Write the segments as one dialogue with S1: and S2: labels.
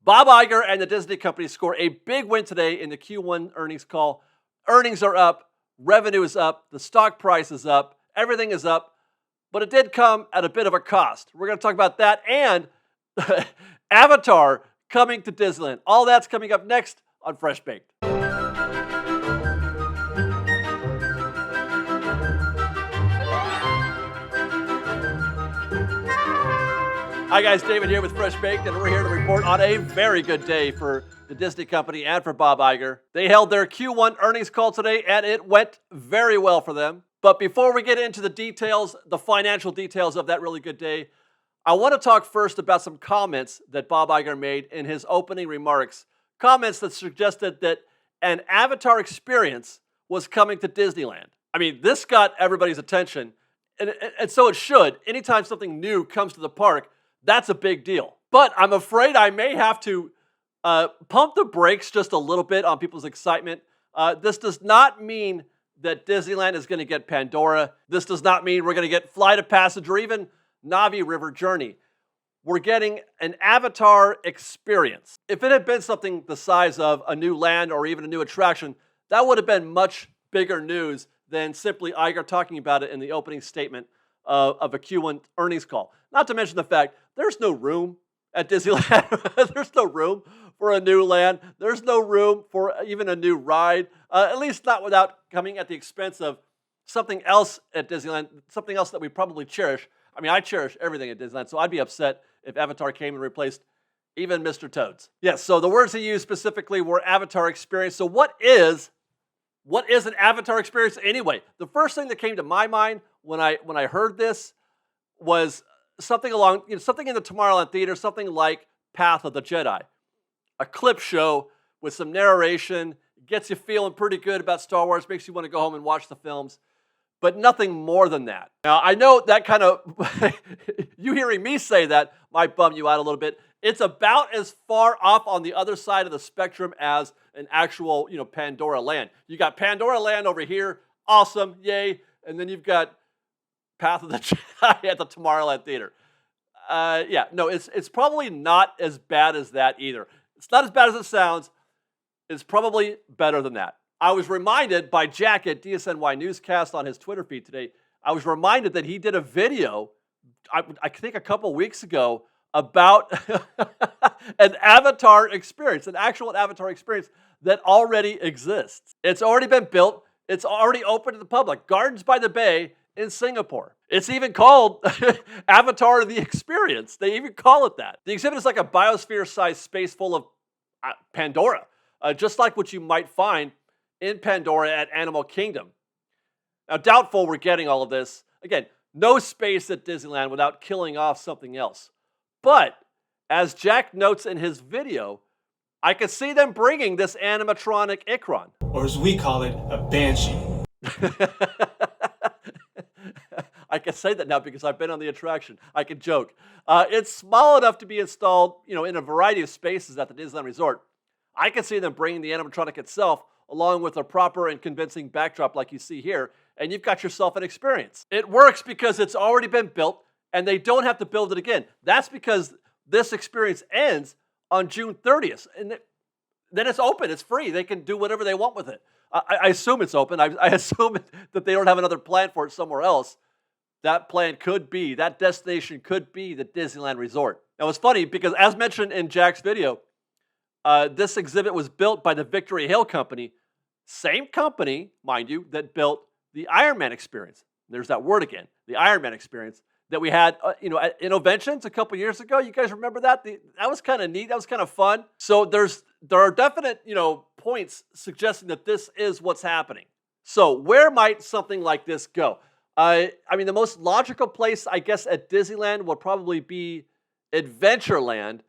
S1: Bob Iger and the Disney company score a big win today in the Q1 earnings call. Earnings are up, revenue is up, the stock price is up, everything is up, but it did come at a bit of a cost. We're going to talk about that and Avatar coming to Disneyland. All that's coming up next on Fresh Baked. Hi guys, David here with Fresh Baked, and we're here to report on a very good day for the Disney company and for Bob Iger. They held their Q1 earnings call today, and it went very well for them. But before we get into the details, the financial details of that really good day, I want to talk first about some comments that Bob Iger made in his opening remarks. Comments that suggested that an Avatar experience was coming to Disneyland. I mean, this got everybody's attention, and so it should. Anytime something new comes to the park, that's a big deal. But I'm afraid I may have to pump the brakes just a little bit on people's excitement. This does not mean that Disneyland is going to get Pandora. This does not mean we're going to get Flight of Passage or even Na'vi River Journey. We're getting an Avatar experience. If it had been something the size of a new land or even a new attraction, that would have been much bigger news than simply Iger talking about it in the opening statement of a Q1 earnings call. Not to mention the fact there's no room at Disneyland. There's no room for a new land. There's no room for even a new ride, at least not without coming at the expense of something else at Disneyland, something else that we probably cherish. I mean, I cherish everything at Disneyland, so I'd be upset if Avatar came and replaced even Mr. Toads. Yes, so the words he used specifically were Avatar experience. So what is an Avatar experience anyway? The first thing that came to my mind when I heard this was something along, something in the Tomorrowland Theater, something like Path of the Jedi. A clip show with some narration, gets you feeling pretty good about Star Wars, makes you want to go home and watch the films, but nothing more than that. Now, I know that kind of, you hearing me say that might bum you out a little bit. It's about as far off on the other side of the spectrum as an actual, Pandora Land. You got Pandora Land over here, awesome, yay, and then you've got Path of the Jedi at the Tomorrowland Theater. It's probably not as bad as that either. It's not as bad as it sounds. It's probably better than that. I was reminded by Jack at DSNY Newscast on his Twitter feed today, I was reminded that he did a video, I think a couple weeks ago, about an Avatar experience, an actual Avatar experience that already exists. It's already been built. It's already open to the public. Gardens by the Bay in Singapore. It's even called Avatar the Experience. They even call it that. The exhibit is like a biosphere-sized space full of Pandora, just like what you might find in Pandora at Animal Kingdom. Now, doubtful we're getting all of this. Again, no space at Disneyland without killing off something else. But, as Jack notes in his video, I could see them bringing this animatronic Ikron.
S2: Or as we call it, a banshee.
S1: I can say that now because I've been on the attraction. I can joke. It's small enough to be installed, in a variety of spaces at the Disneyland Resort. I can see them bringing the animatronic itself along with a proper and convincing backdrop like you see here, and you've got yourself an experience. It works because it's already been built, and they don't have to build it again. That's because this experience ends on June 30th, and then it's open. It's free. They can do whatever they want with it. I assume it's open. I assume that they don't have another plan for it somewhere else. That destination could be the Disneyland Resort. Now, it's funny because, as mentioned in Jack's video, this exhibit was built by the Victory Hill Company, same company, mind you, that built the Iron Man experience. There's that word again, the Iron Man experience that we had, at Innoventions a couple years ago. You guys remember that? That was kind of neat. That was kind of fun. So there are definite, points suggesting that this is what's happening. So where might something like this go? The most logical place, I guess, at Disneyland would probably be Adventureland,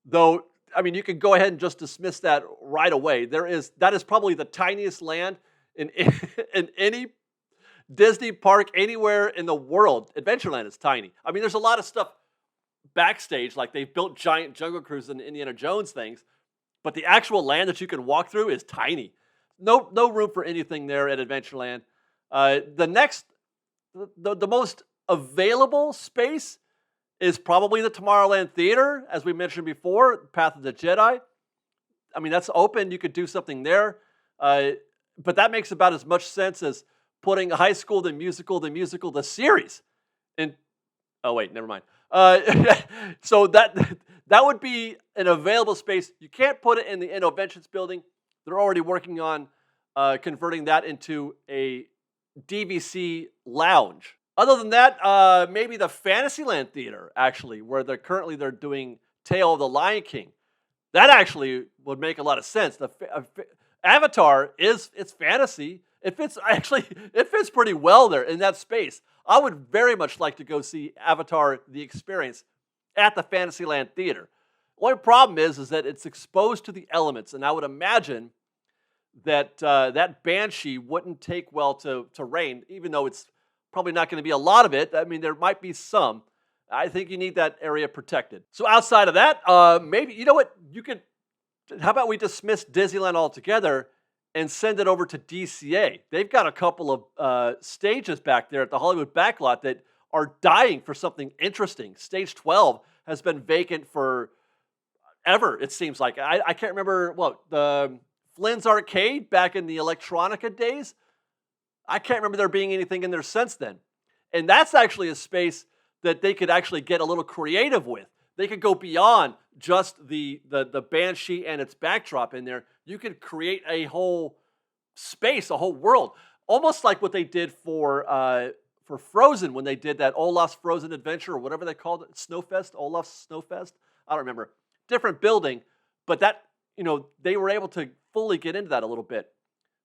S1: though, you could go ahead and just dismiss that right away. That is probably the tiniest land in any Disney park anywhere in the world. Adventureland is tiny. There's a lot of stuff backstage, like they've built giant Jungle Cruise and Indiana Jones things, but the actual land that you can walk through is tiny. No room for anything there at Adventureland. The most available space is probably the Tomorrowland Theater, as we mentioned before, Path of the Jedi. I mean, that's open. You could do something there. But that makes about as much sense as putting High School, the musical, the series. And oh, wait, never mind. So that would be an available space. You can't put it in the Innoventions building. They're already working on converting that into a DVC lounge. Other than that, maybe the Fantasyland Theater, actually, where they're doing Tale of the Lion King. That actually would make a lot of sense. Avatar it's fantasy. It fits pretty well there in that space. I would very much like to go see Avatar: The Experience at the Fantasyland Theater. The only problem is that it's exposed to the elements, and I would imagine that that Banshee wouldn't take well to rain, even though it's probably not going to be a lot of it. I mean, there might be some. I think you need that area protected. So outside of that, maybe, you know what, how about we dismiss Disneyland altogether and send it over to DCA? They've got a couple of stages back there at the Hollywood backlot that are dying for something interesting. Stage 12 has been vacant for ever, it seems like. I can't remember, the Flynn's Arcade back in the Electronica days? I can't remember there being anything in there since then. And that's actually a space that they could actually get a little creative with. They could go beyond just the Banshee and its backdrop in there. You could create a whole space, a whole world, almost like what they did for Frozen when they did that Olaf's Frozen Adventure or whatever they called it, Snowfest, Olaf's Snowfest. I don't remember. Different building, but that, they were able to fully get into that a little bit.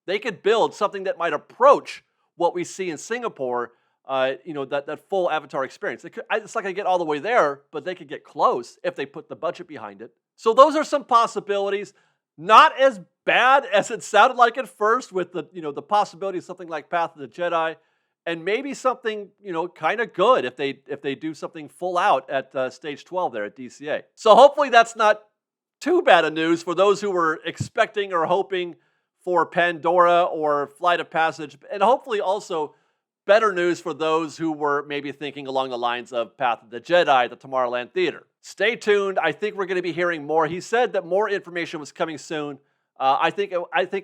S1: They could build something that might approach what we see in Singapore. That full Avatar experience. It's not going to get all the way there, but they could get close if they put the budget behind it. So those are some possibilities. Not as bad as it sounded like at first, with the possibility of something like Path of the Jedi, and maybe something kind of good if they do something full out at Stage 12 there at DCA. So hopefully that's not too bad of news for those who were expecting or hoping for Pandora or Flight of Passage, and hopefully also better news for those who were maybe thinking along the lines of Path of the Jedi, the Tomorrowland Theater. Stay tuned. I think we're going to be hearing more. He said that more information was coming soon. I think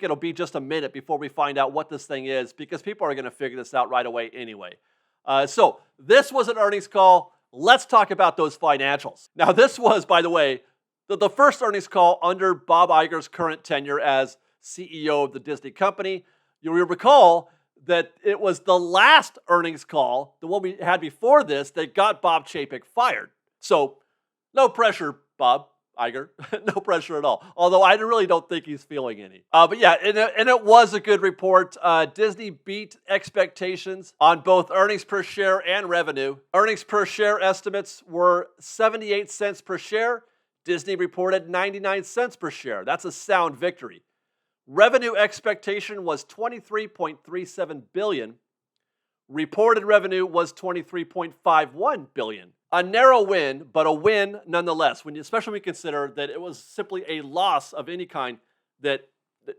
S1: it'll be just a minute before we find out what this thing is, because people are going to figure this out right away anyway. So this was an earnings call. Let's talk about those financials. Now, this was, by the way, the first earnings call under Bob Iger's current tenure as CEO of the Disney company. You'll recall that it was the last earnings call, the one we had before this, that got Bob Chapek fired. So, no pressure, Bob Iger. No pressure at all. Although I really don't think he's feeling any. But yeah, and it was a good report. Disney beat expectations on both earnings per share and revenue. Earnings per share estimates were 78 cents per share. Disney reported 99 cents per share. That's a sound victory. Revenue expectation was $23.37 billion. Reported revenue was $23.51 billion. A narrow win, but a win nonetheless, especially when we consider that it was simply a loss of any kind that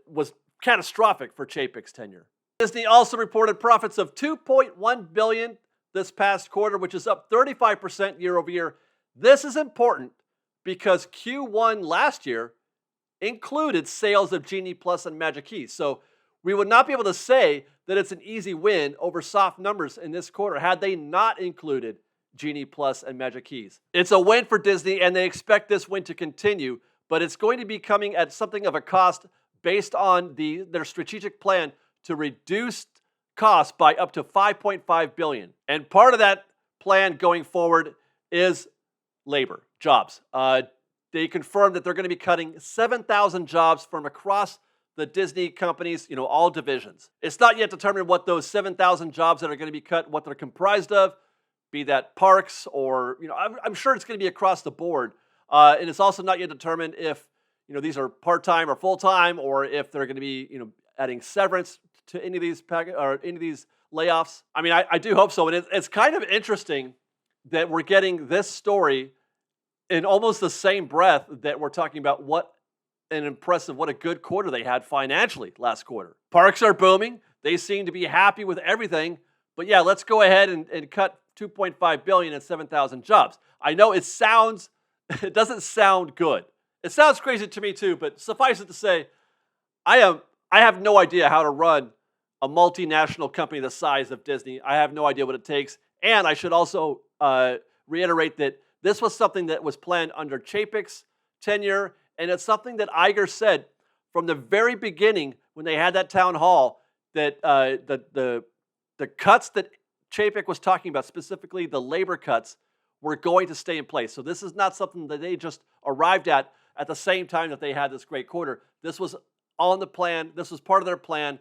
S1: was catastrophic for Chapek's tenure. Disney also reported profits of $2.1 billion this past quarter, which is up 35% year over year. This is important because Q1 last year included sales of Genie Plus and Magic Keys. So we would not be able to say that it's an easy win over soft numbers in this quarter had they not included Genie Plus and Magic Keys. It's a win for Disney, and they expect this win to continue, but it's going to be coming at something of a cost based on their strategic plan to reduce costs by up to $5.5 billion. And part of that plan going forward is labor, jobs. They confirmed that they're going to be cutting 7,000 jobs from across the Disney companies, all divisions. It's not yet determined what those 7,000 jobs that are going to be cut, what they're comprised of, be that parks or, I'm sure it's going to be across the board. And it's also not yet determined if, these are part-time or full-time, or if they're going to be, adding severance to any of these any of these layoffs. I mean, I do hope so. And it's kind of interesting that we're getting this story in almost the same breath that we're talking about what a good quarter they had financially last quarter. Parks are booming. They seem to be happy with everything. But yeah, let's go ahead and cut 2.5 billion and 7,000 jobs. I know it doesn't sound good. It sounds crazy to me too, but suffice it to say, I have no idea how to run a multinational company the size of Disney. I have no idea what it takes. And I should also reiterate that this was something that was planned under Chapek's tenure, and it's something that Iger said from the very beginning when they had that town hall that the cuts that Chapek was talking about, specifically the labor cuts, were going to stay in place. So this is not something that they just arrived at the same time that they had this great quarter. This was on the plan. This was part of their plan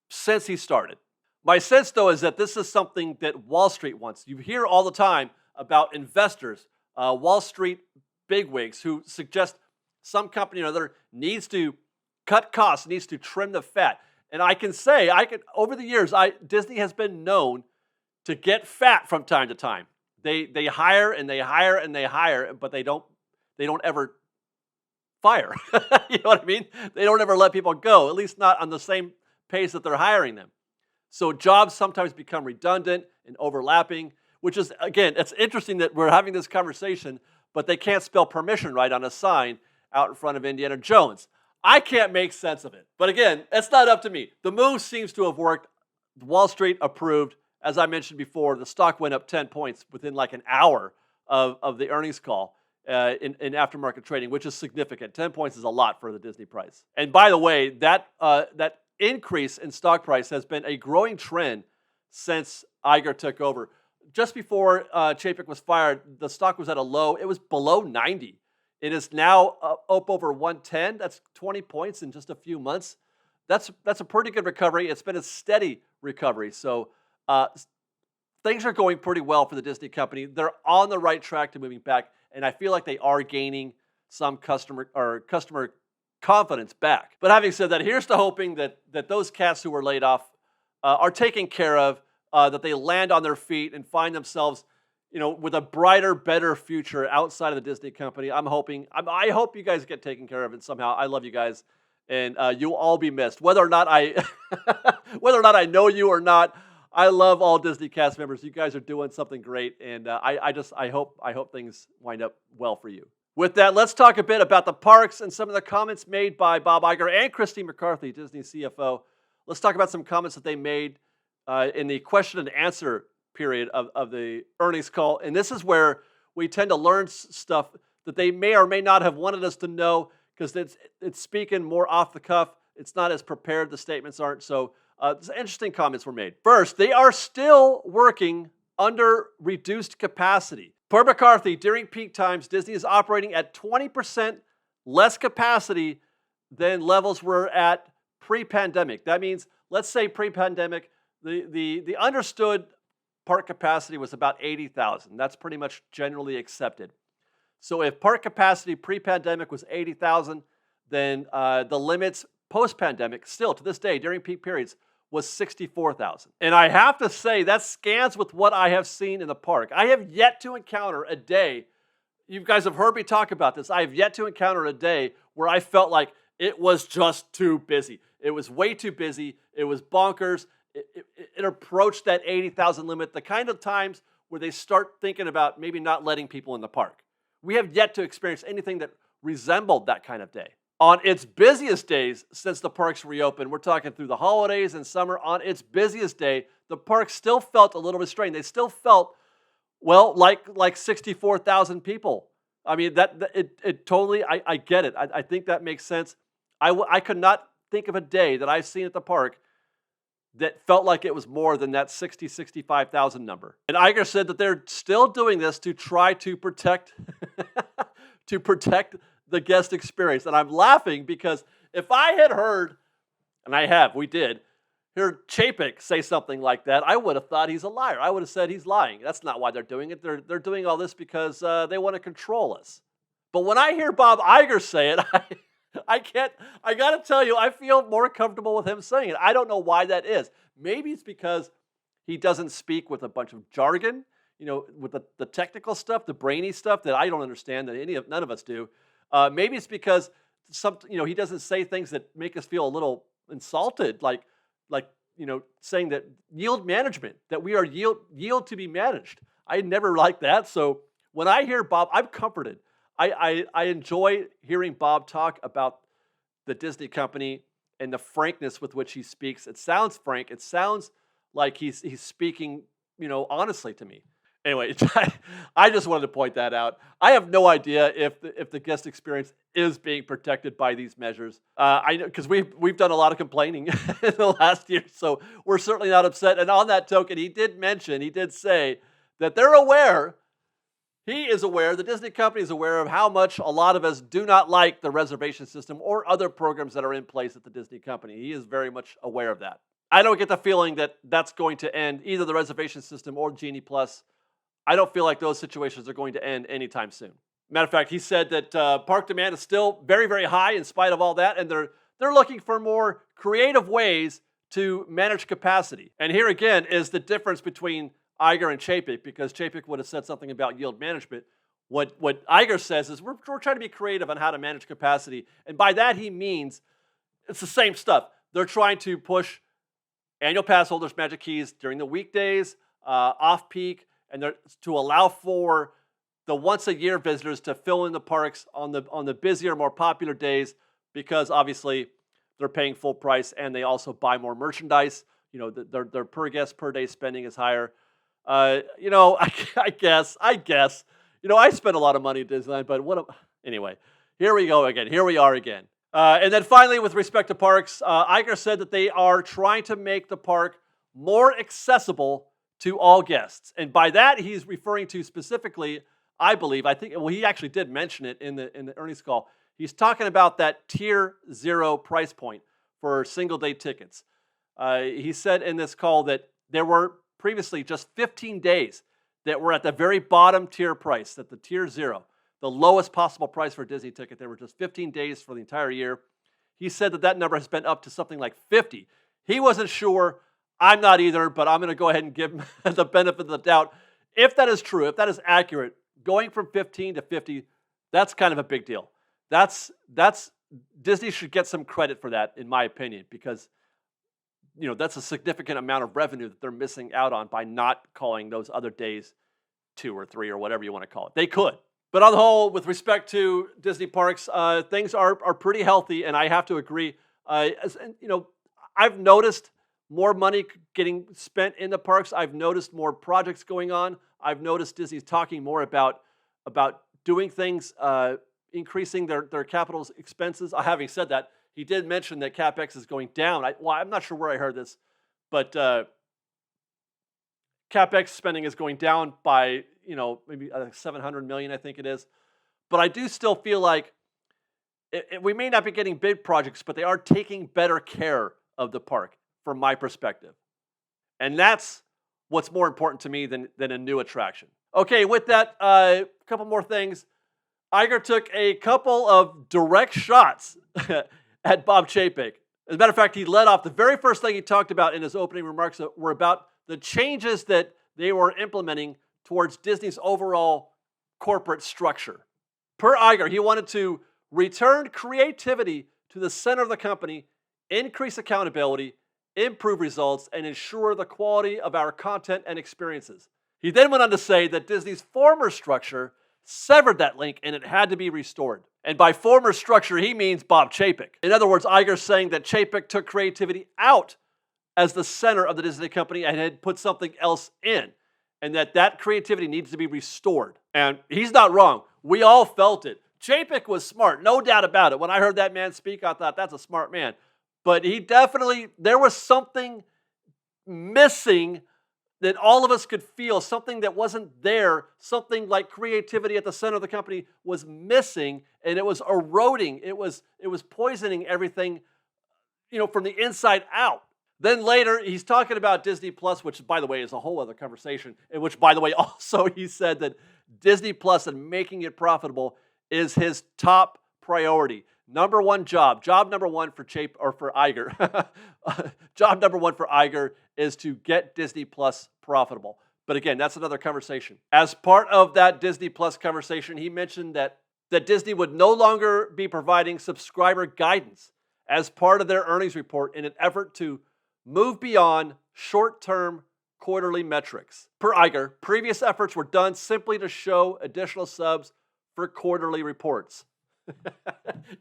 S1: since he started. My sense, though, is that this is something that Wall Street wants. You hear all the time about investors, Wall Street bigwigs who suggest some company or another needs to cut costs, needs to trim the fat. And I can say, over the years, Disney has been known to get fat from time to time. They hire and they hire and they hire, but they don't ever fire. You know what I mean? They don't ever let people go, at least not on the same pace that they're hiring them. So jobs sometimes become redundant and overlapping, which is, again, it's interesting that we're having this conversation, but they can't spell permission right on a sign out in front of Indiana Jones. I can't make sense of it. But again, it's not up to me. The move seems to have worked. Wall Street approved. As I mentioned before, the stock went up 10 points within like an hour of the earnings call in aftermarket trading, which is significant. 10 points is a lot for the Disney price. And by the way, that increase in stock price has been a growing trend since Iger took over. Just before Chapek was fired, the stock was at a low. It was below 90. It is now up over 110. That's 20 points in just a few months. That's a pretty good recovery. It's been a steady recovery. So things are going pretty well for the Disney company. They're on the right track to moving back, and I feel like they are gaining some customer confidence back. But having said that, here's to hoping that those cats who were laid off are taken care of, that they land on their feet and find themselves, with a brighter, better future outside of the Disney company. I hope you guys get taken care of it somehow. I love you guys, and you'll all be missed. Whether or not I know you or not, I love all Disney cast members. You guys are doing something great, and I hope things wind up well for you. With that, let's talk a bit about the parks and some of the comments made by Bob Iger and Christine McCarthy, Disney CFO. Let's talk about some comments that they made in the question and answer period of the earnings call. And this is where we tend to learn stuff that they may or may not have wanted us to know, because it's speaking more off the cuff. It's not as prepared. The statements aren't. So interesting comments were made. First, they are still working under reduced capacity. Per McCarthy, during peak times, Disney is operating at 20% less capacity than levels were at pre-pandemic. That means, let's say pre-pandemic, the understood park capacity was about 80,000. That's pretty much generally accepted. So if park capacity pre-pandemic was 80,000, then the limits post-pandemic, still to this day, during peak periods, was 64,000. And I have to say, that scans with what I have seen in the park. I have yet to encounter a day, you guys have heard me talk about this, I have yet to encounter a day where I felt like it was just too busy. It was way too busy. It was bonkers. It approached that 80,000 limit, the kind of times where they start thinking about maybe not letting people in the park. We have yet to experience anything that resembled that kind of day. On its busiest days since the parks reopened, we're talking through the holidays and summer, on its busiest day, the park still felt a little bit strained. They still felt, well, like 64,000 people. I mean, it totally, I get it. I think that makes sense. I could not think of a day that I've seen at the park that felt like it was more than that 65,000 number. And Iger said that they're still doing this to try to protect the guest experience. And I'm laughing because if I had heard, and we did, heard Chapek say something like that, I would have thought he's a liar. I would have said he's lying. That's not why they're doing it. They're doing all this because they want to control us. But when I hear Bob Igers say it, I got to tell you, I feel more comfortable with him saying it. I don't know why that is. Maybe it's because he doesn't speak with a bunch of jargon, with the technical stuff, the brainy stuff that I don't understand, that none of us do. Maybe it's because he doesn't say things that make us feel a little insulted, like saying that yield management, that we are yield to be managed. I never liked that. So when I hear Bob, I'm comforted. I enjoy hearing Bob talk about the Disney company and the frankness with which he speaks. It sounds frank. It sounds like he's speaking, honestly to me. Anyway, I just wanted to point that out. I have no idea if the guest experience is being protected by these measures. I know because we've done a lot of complaining in the last year, so we're certainly not upset. And on that token, he did say that they're aware. He is aware, the Disney company is aware of how much a lot of us do not like the reservation system or other programs that are in place at the Disney company. He is very much aware of that. I don't get the feeling that that's going to end, either the reservation system or Genie Plus. I don't feel like those situations are going to end anytime soon. Matter of fact, he said that park demand is still very, very high in spite of all that, and they're looking for more creative ways to manage capacity. And here again is the difference between Iger and Chapek, because Chapek would have said something about yield management. What Iger says is we're trying to be creative on how to manage capacity, and by that he means it's the same stuff. They're trying to push annual pass holders Magic Keys during the weekdays, off-peak, and to allow for the once-a-year visitors to fill in the parks on the busier, more popular days, because obviously they're paying full price and they also buy more merchandise. Their per guest per day spending is higher. I guess. I spend a lot of money at Disneyland, but anyway, here we go again. Here we are again. And then finally, with respect to parks, Iger said that they are trying to make the park more accessible to all guests. And by that, he's referring to specifically, he actually did mention it in the earnings call. He's talking about that tier 0 price point for single day tickets. He said in this call that there were previously just 15 days that were at the very bottom tier price, at the tier 0, the lowest possible price for a Disney ticket. There were just 15 days for the entire year. He said that number has been up to something like 50. He wasn't sure. I'm not either, but I'm going to go ahead and give him the benefit of the doubt. If that is true, if that is accurate, going from 15 to 50, that's kind of a big deal. That's Disney should get some credit for that, in my opinion, because that's a significant amount of revenue that they're missing out on by not calling those other days 2 or 3 or whatever you want to call it. They could. But on the whole, with respect to Disney parks, things are pretty healthy, and I have to agree. I've noticed more money getting spent in the parks. I've noticed more projects going on. I've noticed Disney's talking more about doing things, increasing their capital expenses. Having said that, he did mention that CapEx is going down. I'm not sure where I heard this, but CapEx spending is going down by maybe $700 million, I think it is. But I do still feel like we may not be getting big projects, but they are taking better care of the park, from my perspective. And that's what's more important to me than a new attraction. Okay, with that, a couple more things. Iger took a couple of direct shots at Bob Chapek. As a matter of fact, he led off. The very first thing he talked about in his opening remarks were about the changes that they were implementing towards Disney's overall corporate structure. Per Iger, he wanted to return creativity to the center of the company, increase accountability, improve results, and ensure the quality of our content and experiences. He then went on to say that Disney's former structure severed that link and it had to be restored. And by former structure, he means Bob Chapek. In other words, Iger's saying that Chapek took creativity out as the center of the Disney company and had put something else in, and that creativity needs to be restored. And he's not wrong. We all felt it. Chapek was smart, no doubt about it. When I heard that man speak, I thought, that's a smart man. But there was something missing that all of us could feel, something that wasn't there, something like creativity at the center of the company was missing, and it was eroding. It was poisoning everything, from the inside out. Then later, he's talking about Disney Plus, which, by the way, is a whole other conversation, in which, by the way, also he said that Disney Plus and making it profitable is his top priority. Number one job number one for Iger. Job number one for Iger is to get Disney Plus profitable. But again, that's another conversation. As part of that Disney Plus conversation, he mentioned that Disney would no longer be providing subscriber guidance as part of their earnings report in an effort to move beyond short-term quarterly metrics. Per Iger, previous efforts were done simply to show additional subs for quarterly reports.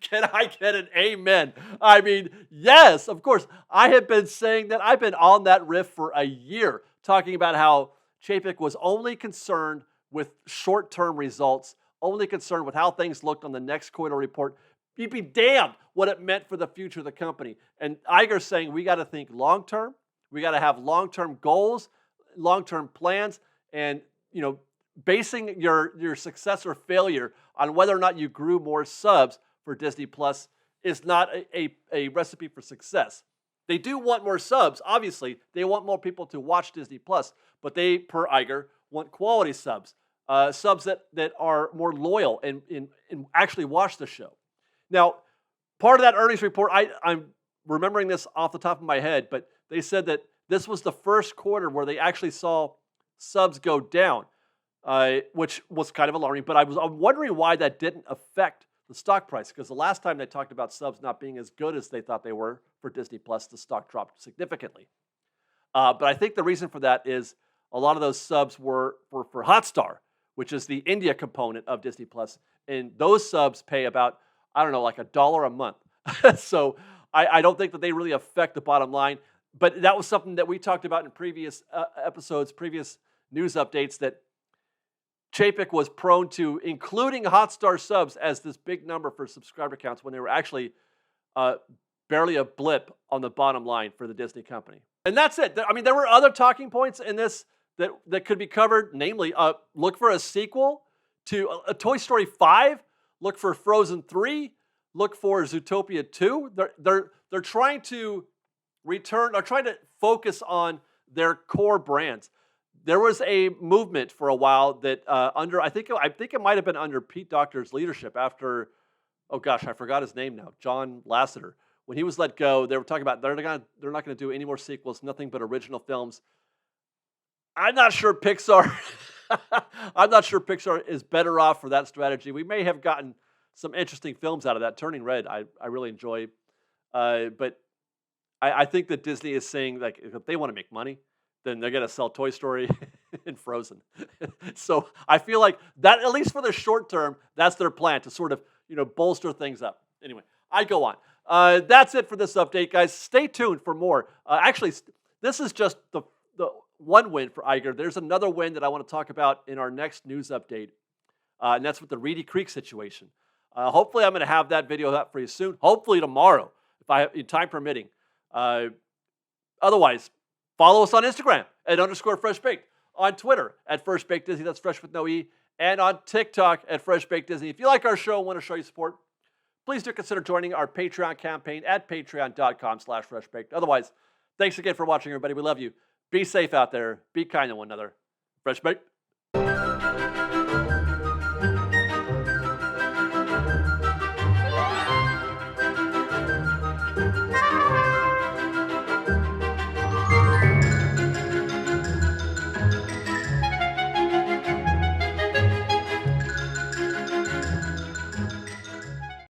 S1: Can I get an amen? I mean, yes, of course. I have been saying that. I've been on that riff for a year, talking about how Chapek was only concerned with short-term results, only concerned with how things looked on the next quarter report. You'd be damned what it meant for the future of the company. And Iger's saying we got to think long-term. We got to have long-term goals, long-term plans, and basing your success or failure on whether or not you grew more subs for Disney Plus is not a recipe for success. They do want more subs, obviously. They want more people to watch Disney Plus, but they, per Iger, want quality subs, subs that are more loyal and actually watch the show. Now, part of that earnings report, I'm remembering this off the top of my head, but they said that this was the first quarter where they actually saw subs go down, which was kind of alarming. But I'm wondering why that didn't affect the stock price, because the last time they talked about subs not being as good as they thought they were for Disney Plus, the stock dropped significantly. But I think the reason for that is a lot of those subs were for Hotstar, which is the India component of Disney Plus, and those subs pay about, I don't know, like $1 a month. So I don't think that they really affect the bottom line. But that was something that we talked about in previous episodes, previous news updates, that Chapek was prone to including Hotstar subs as this big number for subscriber counts when they were actually barely a blip on the bottom line for the Disney company. And that's it. I mean, there were other talking points in this that could be covered, namely, look for a sequel to Toy Story 5, look for Frozen 3, look for Zootopia 2. They're trying to return, or trying to focus on their core brands. There was a movement for a while that I think it might have been under Pete Docter's leadership after, oh gosh, I forgot his name now, John Lasseter. When he was let go, they were talking about they're not going to do any more sequels, nothing but original films. I'm not sure Pixar is better off for that strategy. We may have gotten some interesting films out of that. Turning Red, I really enjoy, but I think that Disney is saying, like, if they want to make money, then they're going to sell Toy Story and Frozen. So I feel like that, at least for the short term, that's their plan, to sort of bolster things up. Anyway, I go on. That's it for this update, guys. Stay tuned for more. Actually, this is just the one win for Iger. There's another win that I want to talk about in our next news update, and that's with the Reedy Creek situation. Hopefully, I'm going to have that video up for you soon. Hopefully tomorrow, if I have time permitting. Otherwise, follow us on Instagram at _FreshBaked, on Twitter at FreshBakedDisney, that's fresh with no E, and on TikTok at FreshBakedDisney. If you like our show and want to show your support, please do consider joining our Patreon campaign at patreon.com/freshbaked. Otherwise, thanks again for watching, everybody. We love you. Be safe out there. Be kind to one another. Fresh Baked.